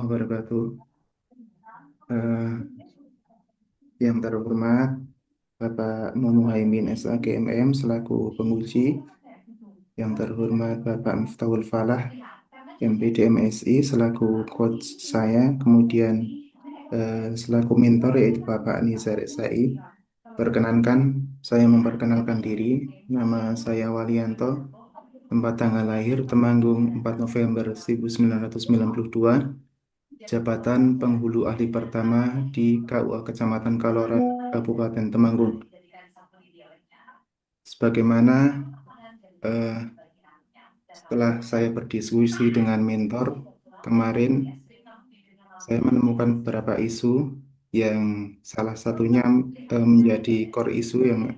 Wabarakatuh. Eh, yang terhormat Bapak Muhaimin SAGMM selaku penguji, yang terhormat Bapak Miftahul Falah MPD MSI selaku coach saya, kemudian selaku mentor yaitu Bapak Nizar SAI. Perkenankan, saya memperkenalkan diri, nama saya Walianto, tempat tanggal lahir Temanggung 4 November 1992. Jabatan Penghulu Ahli Pertama di KUA Kecamatan Kaloran, Kabupaten Temanggung. Sebagaimana eh, setelah saya berdiskusi dengan mentor kemarin, saya menemukan beberapa isu yang salah satunya menjadi core isu yang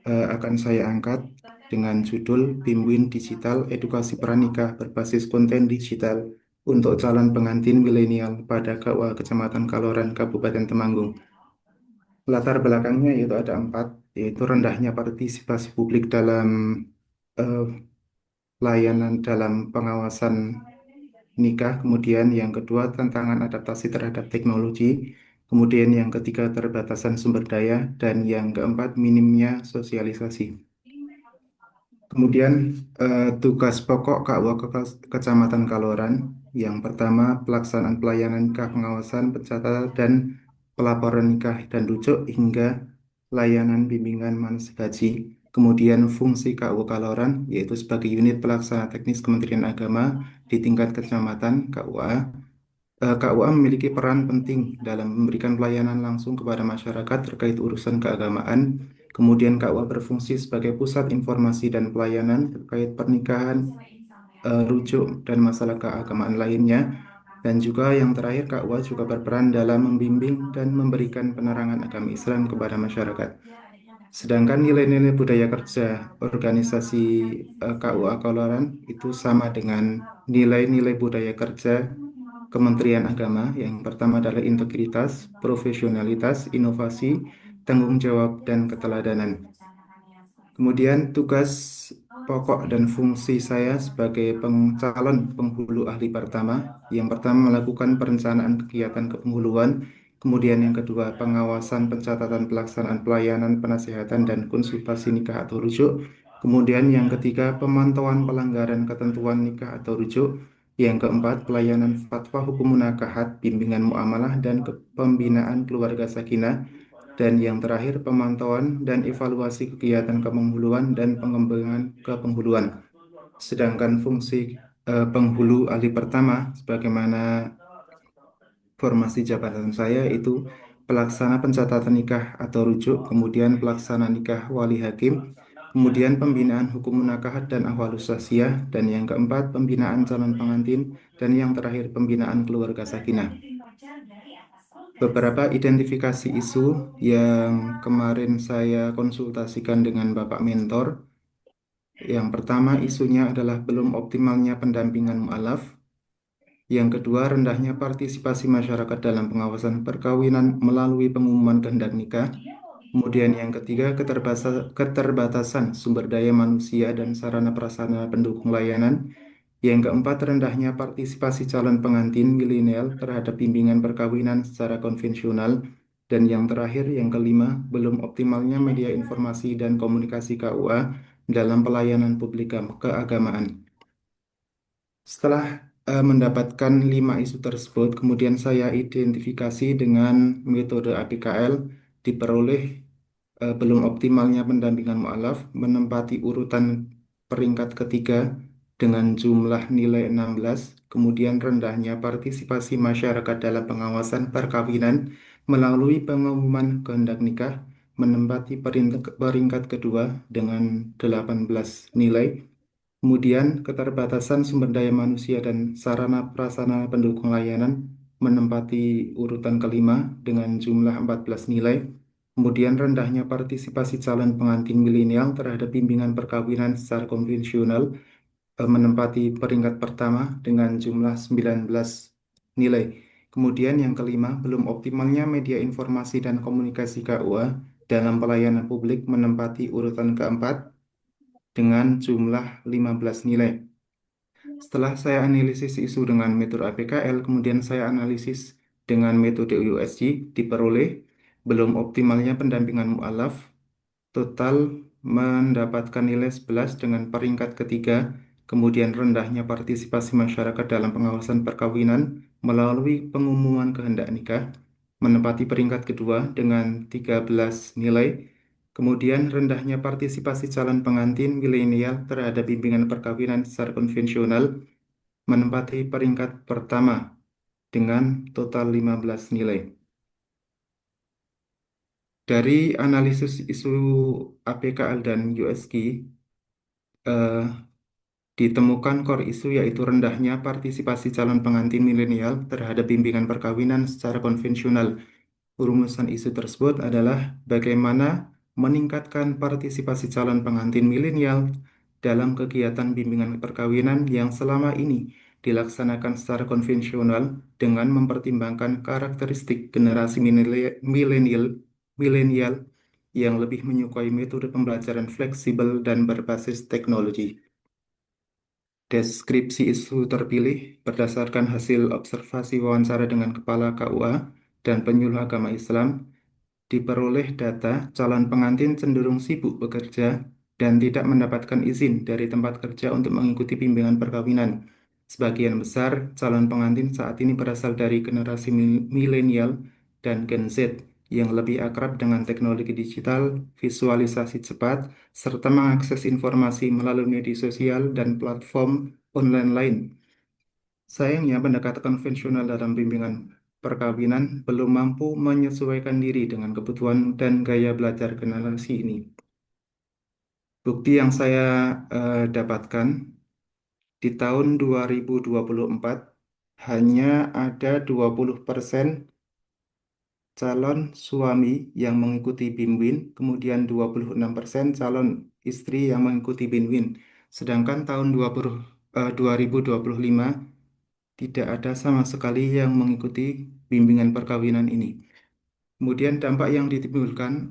akan saya angkat dengan judul Bimbing Digital Edukasi Pranikah Berbasis Konten Digital untuk Calon Pengantin Milenial pada KUA Kecamatan Kaloran, Kabupaten Temanggung. Latar belakangnya yaitu ada empat, yaitu rendahnya partisipasi publik dalam eh, layanan dalam pengawasan nikah, kemudian yang kedua tantangan adaptasi terhadap teknologi, kemudian yang ketiga keterbatasan sumber daya, dan yang keempat minimnya sosialisasi. Kemudian tugas pokok KUA Kecamatan Kaloran, yang pertama pelaksanaan pelayanan nikah, pengawasan, pencatatan, dan pelaporan nikah dan rujuk hingga layanan bimbingan manasik haji. Kemudian fungsi KUA Kaloran yaitu sebagai unit pelaksana teknis Kementerian Agama di tingkat kecamatan KUA. KUA memiliki peran penting dalam memberikan pelayanan langsung kepada masyarakat terkait urusan keagamaan. Kemudian KUA berfungsi sebagai pusat informasi dan pelayanan terkait pernikahan, rujuk, dan masalah keagamaan lainnya. Dan juga yang terakhir, KUA juga berperan dalam membimbing dan memberikan penerangan agama Islam kepada masyarakat. Sedangkan nilai-nilai budaya kerja organisasi KUA Kaloran itu sama dengan nilai-nilai budaya kerja Kementerian Agama. Yang pertama adalah integritas, profesionalitas, inovasi, tanggung jawab, dan keteladanan. Kemudian tugas pokok dan fungsi saya sebagai calon penghulu ahli pertama. Yang pertama melakukan perencanaan kegiatan kepenghuluan. Kemudian yang kedua pengawasan pencatatan pelaksanaan pelayanan penasihatan dan konsultasi nikah atau rujuk. Kemudian yang ketiga pemantauan pelanggaran ketentuan nikah atau rujuk. Yang keempat pelayanan fatwa hukum munakahat, bimbingan muamalah dan pembinaan keluarga sakinah. Dan yang terakhir, pemantauan dan evaluasi kegiatan kepenghuluan dan pengembangan kepenghuluan. Sedangkan fungsi penghulu ahli pertama, sebagaimana formasi jabatan saya itu pelaksana pencatatan nikah atau rujuk, kemudian pelaksana nikah wali hakim, kemudian pembinaan hukum munakahat dan ahwalus sosiah, dan yang keempat pembinaan calon pengantin, dan yang terakhir pembinaan keluarga sakinah. Beberapa identifikasi isu yang kemarin saya konsultasikan dengan Bapak Mentor. Yang pertama, isunya adalah belum optimalnya pendampingan mu'alaf. Yang kedua, rendahnya partisipasi masyarakat dalam pengawasan perkawinan melalui pengumuman kehendak nikah. Kemudian yang ketiga, keterbatasan sumber daya manusia dan sarana prasarana pendukung layanan. Yang keempat, rendahnya partisipasi calon pengantin milenial terhadap bimbingan perkawinan secara konvensional. Dan yang terakhir, yang kelima, belum optimalnya media informasi dan komunikasi KUA dalam pelayanan publik keagamaan. Setelah mendapatkan 5 isu tersebut, kemudian saya identifikasi dengan metode APKL diperoleh belum optimalnya pendampingan mu'alaf menempati urutan peringkat ketiga dengan jumlah nilai 16, kemudian rendahnya partisipasi masyarakat dalam pengawasan perkawinan melalui pengumuman kehendak nikah menempati peringkat kedua dengan 18 nilai. Kemudian keterbatasan sumber daya manusia dan sarana prasarana pendukung layanan menempati urutan kelima dengan jumlah 14 nilai. Kemudian rendahnya partisipasi calon pengantin milenial terhadap bimbingan perkawinan secara konvensional menempati peringkat pertama dengan jumlah 19 nilai. Kemudian yang kelima, belum optimalnya media informasi dan komunikasi KUA dalam pelayanan publik menempati urutan keempat dengan jumlah 15 nilai. Setelah saya analisis isu dengan metode APKL, kemudian saya analisis dengan metode USG, diperoleh belum optimalnya pendampingan mu'alaf, total mendapatkan nilai 11 dengan peringkat ketiga, kemudian rendahnya partisipasi masyarakat dalam pengawasan perkawinan melalui pengumuman kehendak nikah, menempati peringkat kedua dengan 13 nilai, kemudian rendahnya partisipasi calon pengantin milenial terhadap bimbingan perkawinan secara konvensional, menempati peringkat pertama dengan total 15 nilai. Dari analisis isu APKL dan USG, eh, ditemukan core isu yaitu rendahnya partisipasi calon pengantin milenial terhadap bimbingan perkawinan secara konvensional. Rumusan isu tersebut adalah bagaimana meningkatkan partisipasi calon pengantin milenial dalam kegiatan bimbingan perkawinan yang selama ini dilaksanakan secara konvensional dengan mempertimbangkan karakteristik generasi milenial milenial yang lebih menyukai metode pembelajaran fleksibel dan berbasis teknologi. Deskripsi isu terpilih berdasarkan hasil observasi wawancara dengan Kepala KUA dan penyuluh agama Islam. Diperoleh data calon pengantin cenderung sibuk bekerja dan tidak mendapatkan izin dari tempat kerja untuk mengikuti bimbingan perkawinan. Sebagian besar calon pengantin saat ini berasal dari generasi milenial dan Gen Z yang lebih akrab dengan teknologi digital, visualisasi cepat, serta mengakses informasi melalui media sosial dan platform online lain. Sayangnya, pendekatan konvensional dalam bimbingan perkawinan belum mampu menyesuaikan diri dengan kebutuhan dan gaya belajar generasi ini. Bukti yang saya dapatkan di tahun 2024 hanya ada 20% calon suami yang mengikuti BIMWIN, kemudian 26% calon istri yang mengikuti BIMWIN. Sedangkan tahun 2025 tidak ada sama sekali yang mengikuti bimbingan perkawinan ini. Kemudian dampak yang ditimbulkan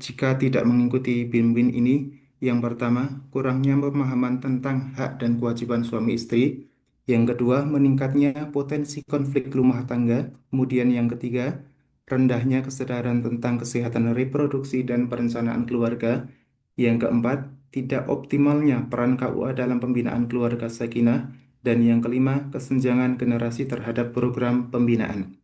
jika tidak mengikuti bimbing ini, yang pertama, kurangnya pemahaman tentang hak dan kewajiban suami istri. Yang kedua, meningkatnya potensi konflik rumah tangga. Kemudian yang ketiga, rendahnya kesadaran tentang kesehatan reproduksi dan perencanaan keluarga. Yang keempat, tidak optimalnya peran KUA dalam pembinaan keluarga sakinah. Dan yang kelima, kesenjangan generasi terhadap program pembinaan.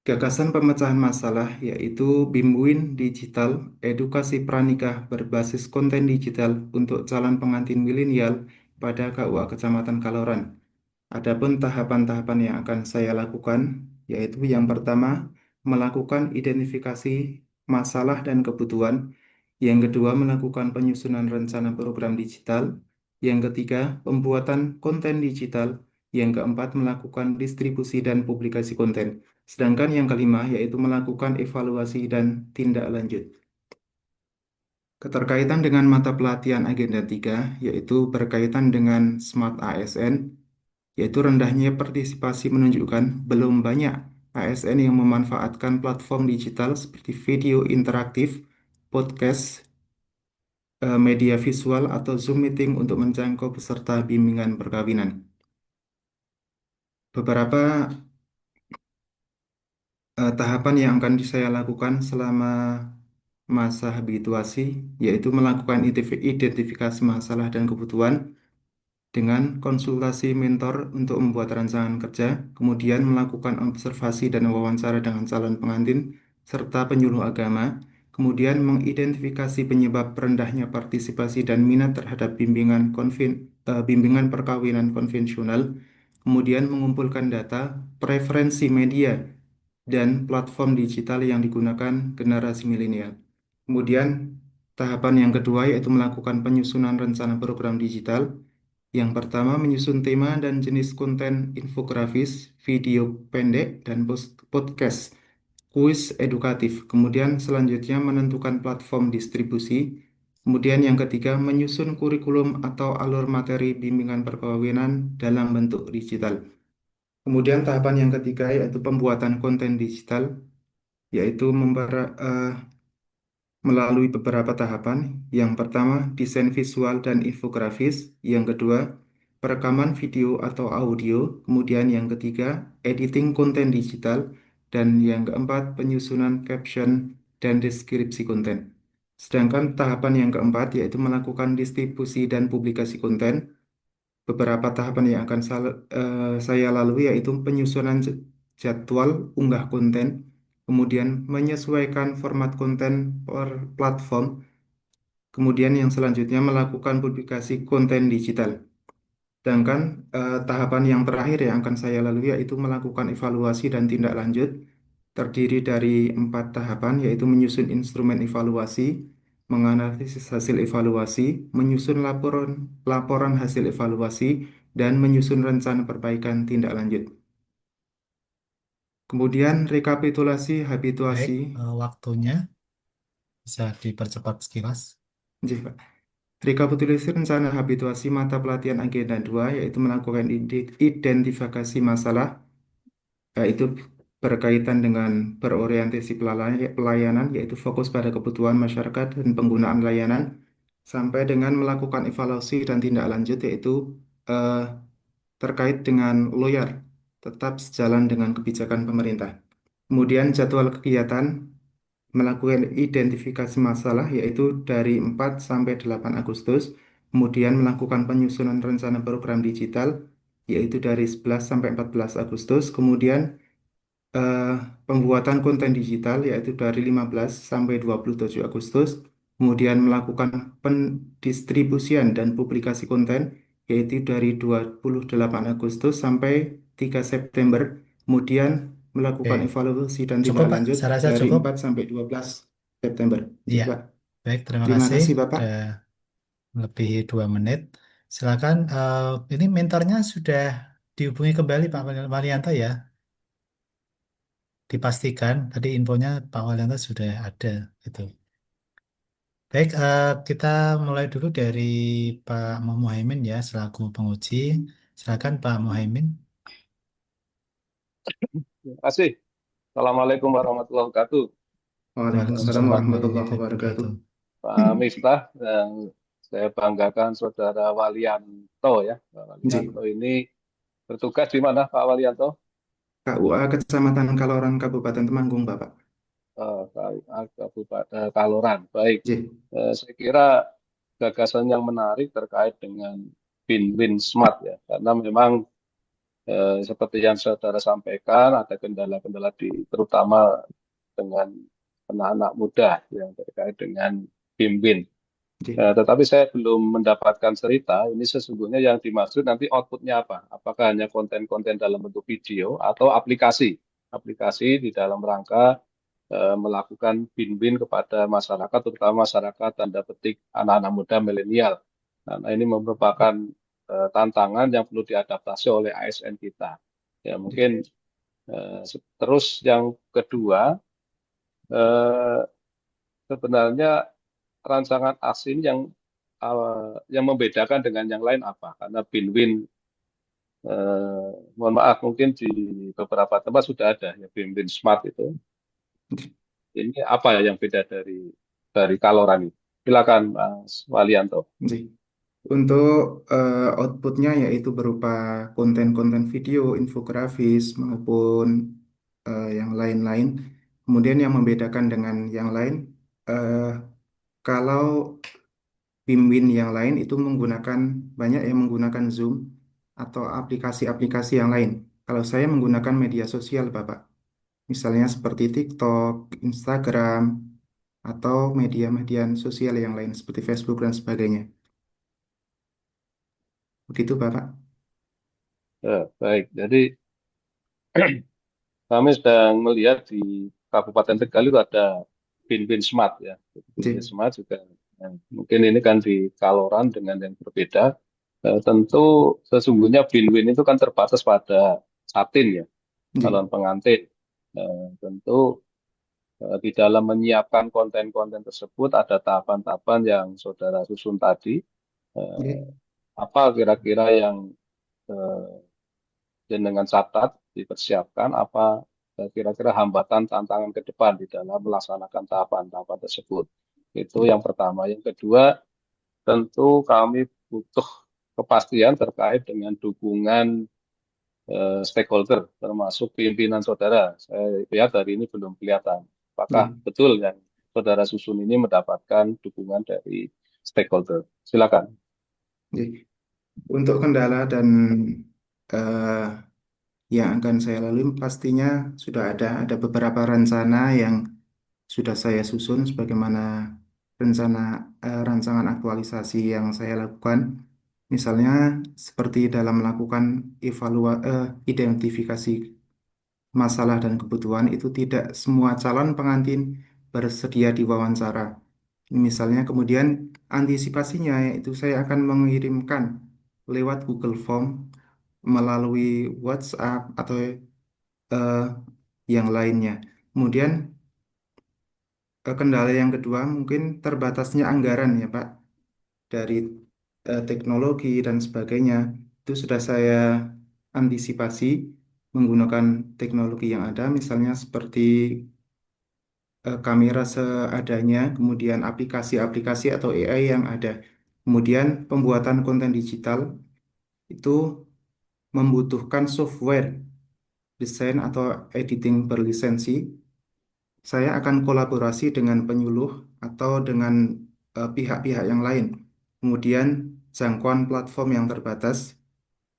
Gagasan pemecahan masalah yaitu BIMWIN Digital, edukasi pranikah berbasis konten digital untuk calon pengantin milenial pada KUA Kecamatan Kaloran. Adapun tahapan-tahapan yang akan saya lakukan, yaitu yang pertama, melakukan identifikasi masalah dan kebutuhan. Yang kedua, melakukan penyusunan rencana program digital. Yang ketiga, pembuatan konten digital. Yang keempat, melakukan distribusi dan publikasi konten. Sedangkan yang kelima, yaitu melakukan evaluasi dan tindak lanjut. Keterkaitan dengan mata pelatihan agenda 3, yaitu berkaitan dengan Smart ASN, yaitu rendahnya partisipasi menunjukkan belum banyak ASN yang memanfaatkan platform digital seperti video interaktif, podcast, media visual, atau Zoom meeting untuk menjangkau peserta bimbingan perkawinan. Beberapa tahapan yang akan saya lakukan selama masa habituasi, yaitu melakukan identifikasi masalah dan kebutuhan, dengan konsultasi mentor untuk membuat rancangan kerja, kemudian melakukan observasi dan wawancara dengan calon pengantin serta penyuluh agama, kemudian mengidentifikasi penyebab rendahnya partisipasi dan minat terhadap bimbingan perkawinan konvensional, kemudian mengumpulkan data, preferensi media, dan platform digital yang digunakan generasi milenial. Kemudian, tahapan yang kedua yaitu melakukan penyusunan rencana program digital. Yang pertama, menyusun tema dan jenis konten infografis, video pendek, dan podcast, kuis edukatif. Kemudian selanjutnya menentukan platform distribusi. Kemudian yang ketiga, menyusun kurikulum atau alur materi bimbingan perkawinan dalam bentuk digital. Kemudian tahapan yang ketiga yaitu pembuatan konten digital, yaitu melalui beberapa tahapan. Yang pertama, desain visual dan infografis. Yang kedua, perekaman video atau audio, kemudian yang ketiga, editing konten digital, dan yang keempat, penyusunan caption dan deskripsi konten. Sedangkan tahapan yang keempat yaitu melakukan distribusi dan publikasi konten. Beberapa tahapan yang akan saya lalui yaitu penyusunan jadwal unggah konten, kemudian menyesuaikan format konten per platform, kemudian yang selanjutnya melakukan publikasi konten digital. Sedangkan tahapan yang terakhir yang akan saya lalui yaitu melakukan evaluasi dan tindak lanjut, terdiri dari 4 tahapan, yaitu menyusun instrumen evaluasi, menganalisis hasil evaluasi, menyusun laporan laporan hasil evaluasi, dan menyusun rencana perbaikan tindak lanjut. Kemudian rekapitulasi Baik, habituasi. waktunya bisa dipercepat sekilas. Nggih, Pak. Rekapitulasi rencana habituasi mata pelatihan agenda 2 yaitu melakukan identifikasi masalah, yaitu berkaitan dengan berorientasi pelayanan, yaitu fokus pada kebutuhan masyarakat dan penggunaan layanan, sampai dengan melakukan evaluasi dan tindak lanjut, yaitu eh, terkait dengan lawyer, tetap sejalan dengan kebijakan pemerintah. Kemudian jadwal kegiatan melakukan identifikasi masalah, yaitu dari 4 sampai 8 Agustus, kemudian melakukan penyusunan rencana program digital, yaitu dari 11 sampai 14 Agustus, kemudian eh, pembuatan konten digital yaitu dari 15 sampai 27 Agustus, kemudian melakukan pendistribusian dan publikasi konten yaitu dari 28 Agustus sampai 3 September, kemudian melakukan Oke, evaluasi dan cukup tindak Pak, lanjut saya rasa dari cukup. 4 sampai 12 September. Oke, Iya, Pak. baik, terima Terima kasih. kasih, Bapak. Udah melebihi 2 menit. Silakan, ini mentornya sudah dihubungi kembali Pak Walianto ya. Dipastikan tadi infonya Pak Walianto sudah ada gitu. Baik, kita mulai dulu dari Pak Muhaimin ya selaku penguji. Silakan Pak Muhaimin. Terima kasih. Assalamualaikum warahmatullahi wabarakatuh. Waalaikumsalam Waalaikumsalam warahmatullahi warahmatullahi wabarakatuh. wabarakatuh. Pak Miftah, dan saya banggakan Saudara Walianto ya. Pak Nggih. Walianto ini bertugas di mana Pak Walianto? KUA Kecamatan Kaloran Kabupaten Temanggung, Bapak. Kabupaten Kaloran. Baik. Nggih. Saya kira gagasan yang menarik terkait dengan win-win smart ya. Karena memang seperti yang saudara sampaikan ada kendala-kendala terutama dengan anak-anak muda yang terkait dengan win-win. Nggih. Tetapi saya belum mendapatkan cerita, ini sesungguhnya yang dimaksud nanti outputnya apa? Apakah hanya konten-konten dalam bentuk video atau aplikasi? Aplikasi di dalam rangka melakukan win-win kepada masyarakat, terutama masyarakat tanda petik anak-anak muda milenial. Nah, ini merupakan tantangan yang perlu diadaptasi oleh ASN kita. Ya, Nggih. mungkin terus yang kedua, eh, sebenarnya rancangan aksi ini yang membedakan dengan yang lain apa? Karena win-win, mohon maaf mungkin di beberapa tempat sudah ada ya win-win smart itu. Ini apa ya yang beda dari Kaloran ini? Silakan Mas Walianto. Nggih. Untuk outputnya yaitu berupa konten-konten video, infografis maupun yang lain-lain. Kemudian yang membedakan dengan yang lain, eh, kalau Win yang lain itu menggunakan banyak yang menggunakan Zoom atau aplikasi-aplikasi yang lain. Kalau saya menggunakan media sosial, Bapak, misalnya seperti TikTok, Instagram, atau media-media sosial yang lain seperti Facebook dan sebagainya. Begitu, Bapak. Ya, baik, jadi kami sedang melihat di Kabupaten Tegal itu ada win-win smart ya. Win-win Ji, smart juga. Nah, mungkin ini kan di Kaloran dengan yang berbeda. Tentu sesungguhnya win-win itu kan terbatas pada satin ya, calon ji, pengantin. Tentu di dalam menyiapkan konten-konten tersebut ada tahapan-tahapan yang saudara susun tadi. Eh, ji, Apa kira-kira yang eh, dengan catat dipersiapkan apa kira-kira hambatan tantangan ke depan di dalam melaksanakan tahapan-tahapan tersebut. Itu ji, yang pertama. Yang kedua, tentu kami butuh kepastian terkait dengan dukungan stakeholder, termasuk pimpinan saudara. Saya lihat hari ini belum kelihatan. Apakah Ji. betul yang saudara susun ini mendapatkan dukungan dari stakeholder? Silakan. Ji. Untuk kendala dan eh, yang akan saya lalui pastinya sudah ada beberapa rencana yang sudah saya susun sebagaimana rencana rancangan aktualisasi yang saya lakukan. Misalnya seperti dalam melakukan identifikasi masalah dan kebutuhan itu tidak semua calon pengantin bersedia diwawancara. Misalnya kemudian antisipasinya yaitu saya akan mengirimkan lewat Google Form melalui WhatsApp atau eh, yang lainnya. Kemudian kendala yang kedua mungkin terbatasnya anggaran ya Pak dari teknologi dan sebagainya. Itu sudah saya antisipasi menggunakan teknologi yang ada misalnya seperti kamera seadanya, kemudian aplikasi-aplikasi atau AI yang ada. Kemudian pembuatan konten digital itu membutuhkan software desain atau editing berlisensi. Saya akan kolaborasi dengan penyuluh atau dengan pihak-pihak yang lain. Kemudian jangkauan platform yang terbatas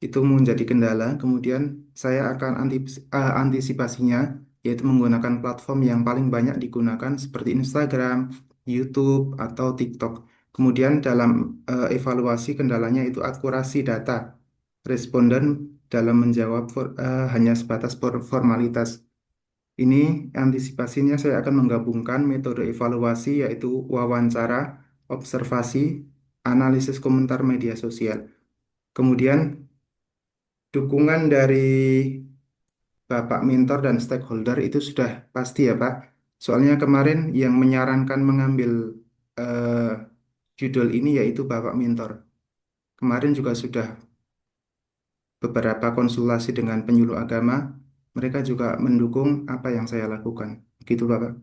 itu menjadi kendala. Kemudian saya akan antisipasinya yaitu menggunakan platform yang paling banyak digunakan seperti Instagram, YouTube, atau TikTok. Kemudian dalam evaluasi kendalanya itu akurasi data responden dalam menjawab hanya sebatas formalitas. Ini antisipasinya saya akan menggabungkan metode evaluasi yaitu wawancara, observasi, analisis komentar media sosial. Kemudian dukungan dari Bapak mentor dan stakeholder itu sudah pasti ya Pak. Soalnya kemarin yang menyarankan mengambil eh, judul ini yaitu Bapak mentor. Kemarin juga sudah beberapa konsultasi dengan penyuluh agama. Mereka juga mendukung apa yang saya lakukan. Gitu Bapak.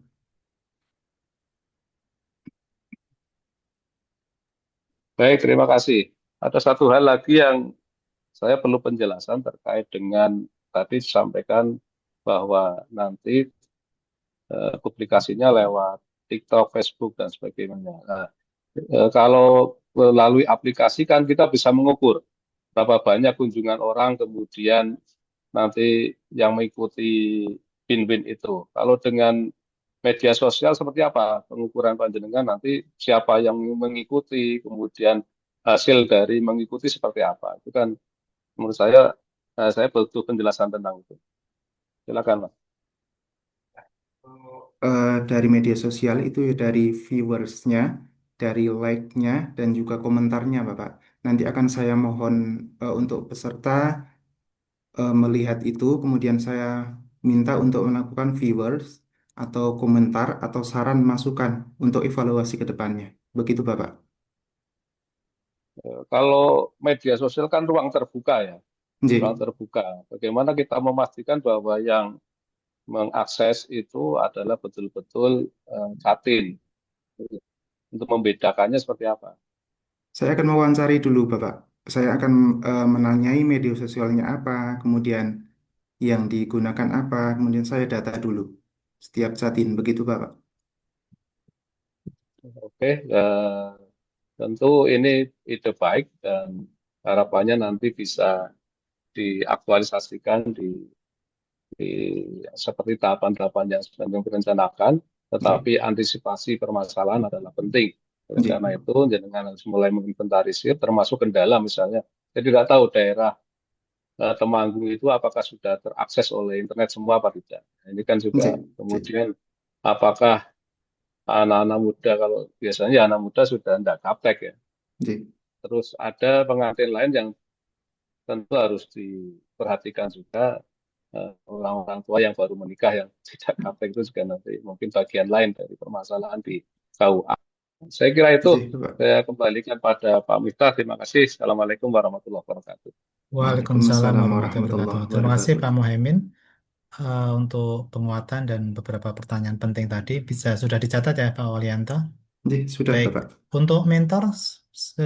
Baik, terima kasih. Ada satu hal lagi yang saya perlu penjelasan terkait dengan tadi disampaikan bahwa nanti publikasinya lewat TikTok, Facebook, dan sebagainya. Nah, kalau melalui aplikasi kan kita bisa mengukur berapa banyak kunjungan orang, kemudian nanti yang mengikuti bin-bin itu. Kalau dengan media sosial seperti apa pengukuran panjenengan nanti siapa yang mengikuti, kemudian hasil dari mengikuti seperti apa. Itu kan menurut saya butuh penjelasan tentang itu. Silakan, Mas. Dari media sosial itu ya dari viewersnya, dari like-nya, dan juga komentarnya Bapak. Nanti akan saya mohon untuk peserta melihat itu, kemudian saya minta untuk melakukan viewers atau komentar atau saran masukan untuk evaluasi ke depannya. Begitu Bapak. Kalau media sosial kan ruang terbuka ya, ruang J. terbuka. Bagaimana kita memastikan bahwa yang mengakses itu adalah betul-betul katin untuk membedakannya seperti apa? Saya akan mewawancari dulu Bapak. Saya akan menanyai media sosialnya apa, kemudian yang digunakan apa, kemudian saya data dulu setiap satin. Begitu Bapak. Oke, tentu ini ide baik dan harapannya nanti bisa diaktualisasikan seperti tahapan-tahapan yang sedang direncanakan, tetapi J. antisipasi permasalahan adalah penting. Oleh J. karena itu, jenengan harus mulai menginventarisir, termasuk kendala misalnya. Saya tidak tahu daerah Temanggung itu apakah sudah terakses oleh internet semua apa tidak. Nah, ini kan juga J. J. kemudian apakah anak-anak muda, kalau biasanya ya anak muda sudah tidak gaptek ya. J. Terus ada pengantin lain yang tentu harus diperhatikan juga orang-orang tua yang baru menikah yang tidak gaptek itu juga nanti mungkin bagian lain dari permasalahan di KUA. Saya kira itu J. Bapak. saya kembalikan pada Pak Miftah. Terima kasih. Assalamualaikum warahmatullahi wabarakatuh. Waalaikumsalam Waalaikumsalam warahmatullahi wabarakatuh. warahmatullahi Terima kasih wabarakatuh. Pak Muhaimin untuk penguatan dan beberapa pertanyaan penting tadi. Bisa sudah dicatat ya Pak Walianto. J. Sudah Baik, Bapak. untuk mentor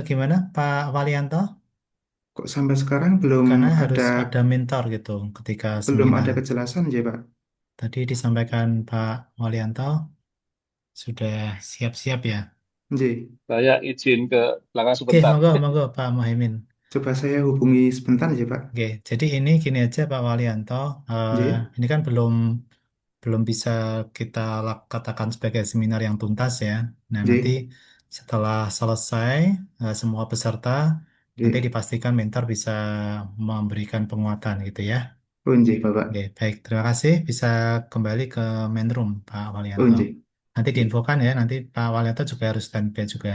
gimana Pak Walianto? Kok sampai sekarang belum Karena ada harus ada mentor gitu ketika belum seminar. ada kejelasan ya, Pak? Tadi disampaikan Pak Walianto sudah siap-siap ya. Nggih. Saya izin ke belakang Oke, sebentar. monggo, monggo Pak Muhaimin. Coba saya hubungi sebentar ya, Pak. Oke, jadi ini gini aja Pak Walianto, eh, Nggih. ini kan belum belum bisa kita katakan sebagai seminar yang tuntas ya. Nah, nanti Nggih. setelah selesai semua peserta, nanti Nggih. dipastikan mentor bisa memberikan penguatan gitu ya. Oh, nggih, Oke, Bapak. baik. Terima kasih. Bisa kembali ke main room, Pak Oh, Walianto. nggih. Nanti Nggih. diinfokan ya, nanti Pak Walianto juga harus standby juga.